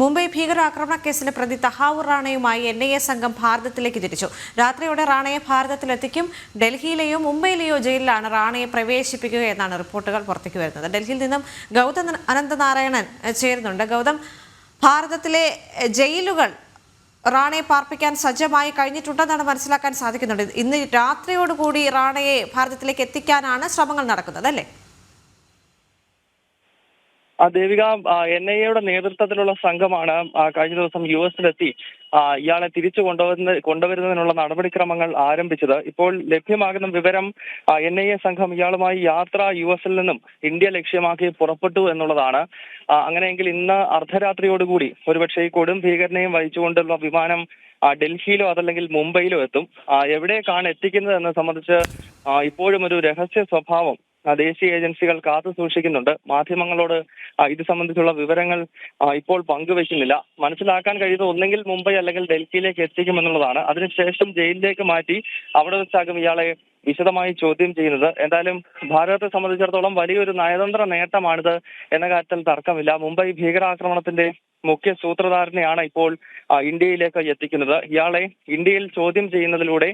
മുംബൈ ഭീകരാക്രമണ കേസിലെ പ്രതി തഹാവൂർ റാണയുമായി NIA സംഘം ഭാരതത്തിലേക്ക് തിരിച്ചു. രാത്രിയോടെ റാണയെ ഭാരതത്തിലെത്തിക്കും. ഡൽഹിയിലെയോ മുംബൈയിലെയോ ജയിലിലാണ് റാണയെ പ്രവേശിപ്പിക്കുക എന്നാണ് റിപ്പോർട്ടുകൾ പുറത്തേക്ക് വരുന്നത്. ഡൽഹിയിൽ നിന്നും ഗൗതം അനന്തനാരായണൻ ചേരുന്നുണ്ട്. ഗൗതം, ഭാരതത്തിലെ ജയിലുകൾ റാണയെ പാർപ്പിക്കാൻ സജ്ജമായി കഴിഞ്ഞിട്ടുണ്ടെന്നാണ് മനസ്സിലാക്കാൻ സാധിക്കുന്നുണ്ട്. ഇന്ന് രാത്രിയോടുകൂടി റാണയെ ഭാരതത്തിലേക്ക് എത്തിക്കാനാണ് ശ്രമങ്ങൾ നടക്കുന്നത്, അല്ലേ? ദേവിക, NIA നേതൃത്വത്തിലുള്ള സംഘമാണ് കഴിഞ്ഞ ദിവസം US-ലെത്തി ഇയാളെ തിരിച്ചു കൊണ്ടുവരുന്നതിനുള്ള നടപടിക്രമങ്ങൾ ആരംഭിച്ചത്. ഇപ്പോൾ ലഭ്യമാകുന്ന വിവരം NIA സംഘം ഇയാളുമായി യാത്ര US-ൽ നിന്നും ഇന്ത്യ ലക്ഷ്യമാക്കി പുറപ്പെട്ടു എന്നുള്ളതാണ്. അങ്ങനെയെങ്കിൽ ഇന്ന് അർദ്ധരാത്രിയോടുകൂടി ഒരുപക്ഷെ ഈ കൊടും ഭീകരനെയും വഹിച്ചുകൊണ്ടുള്ള വിമാനം ഡൽഹിയിലോ അതല്ലെങ്കിൽ മുംബൈയിലോ എത്തും. എവിടേക്കാണ് എത്തിക്കുന്നത് എന്നത് സംബന്ധിച്ച് ഇപ്പോഴും ഒരു രഹസ്യ സ്വഭാവം ദേശീയ ഏജൻസികൾ കാത്തു സൂക്ഷിക്കുന്നുണ്ട്. മാധ്യമങ്ങളോട് ഇത് സംബന്ധിച്ചുള്ള വിവരങ്ങൾ ഇപ്പോൾ പങ്കുവെക്കുന്നില്ല. മനസ്സിലാക്കാൻ കഴിയുന്നത് ഒന്നെങ്കിൽ മുംബൈ അല്ലെങ്കിൽ ഡൽഹിയിലേക്ക് എത്തിക്കുമെന്നുള്ളതാണ്. അതിനുശേഷം ജയിലിലേക്ക് മാറ്റി അവിടെ വെച്ചാകും ഇയാളെ വിശദമായി ചോദ്യം ചെയ്യുന്നത്. എന്തായാലും ഭാരതത്തെ സംബന്ധിച്ചിടത്തോളം വലിയൊരു നയതന്ത്ര നേട്ടമാണിത് എന്ന കാര്യത്തിൽ തർക്കമില്ല. മുംബൈ ഭീകരാക്രമണത്തിന്റെ മുഖ്യ സൂത്രധാരനെയാണ് ഇപ്പോൾ ഇന്ത്യയിലേക്ക് എത്തിക്കുന്നത്. ഇയാളെ ഇന്ത്യയിൽ ചോദ്യം ചെയ്യുന്നതിലൂടെ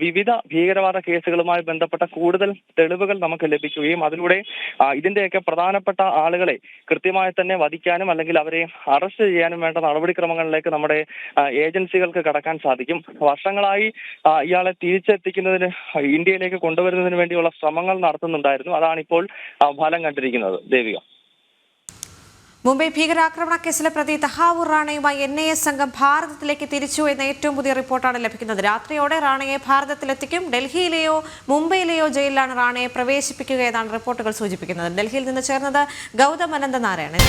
വിവിധ ഭീകരവാദ കേസുകളുമായി ബന്ധപ്പെട്ട കൂടുതൽ തെളിവുകൾ നമുക്ക് ലഭിക്കുകയും അതിലൂടെ ഇതിന്റെയൊക്കെ പ്രധാനപ്പെട്ട ആളുകളെ കൃത്യമായി തന്നെ വധിക്കാനും അല്ലെങ്കിൽ അവരെ അറസ്റ്റ് ചെയ്യാനും വേണ്ട നടപടിക്രമങ്ങളിലേക്ക് നമ്മുടെ ഏജൻസികൾക്ക് കടക്കാൻ സാധിക്കും. വർഷങ്ങളായി ഇയാളെ തിരിച്ചെത്തിക്കുന്നതിന് ഇന്ത്യയിലേക്ക് കൊണ്ടുവരുന്നതിന് വേണ്ടിയുള്ള ശ്രമങ്ങൾ നടത്തുന്നുണ്ടായിരുന്നു. അതാണിപ്പോൾ ഫലം കണ്ടിരിക്കുന്നത്. ദേവിക, മുംബൈ ഭീകരാക്രമണ കേസിലെ പ്രതി തഹാവൂർ റാണയുമായി NIA സംഘം ഭാരതത്തിലേക്ക് തിരിച്ചു എന്ന ഏറ്റവും പുതിയ റിപ്പോർട്ടാണ് ലഭിക്കുന്നത്. രാത്രിയോടെ റാണയെ ഭാരതത്തിലെത്തിക്കും. ഡൽഹിയിലെയോ മുംബൈയിലെയോ ജയിലിലാണ് റാണയെ പ്രവേശിപ്പിക്കുക എന്നാണ് റിപ്പോർട്ടുകൾ സൂചിപ്പിക്കുന്നത്. ഡൽഹിയിൽ നിന്ന് ചേർന്നത് ഗൗതം അനന്തനാരായണൻ.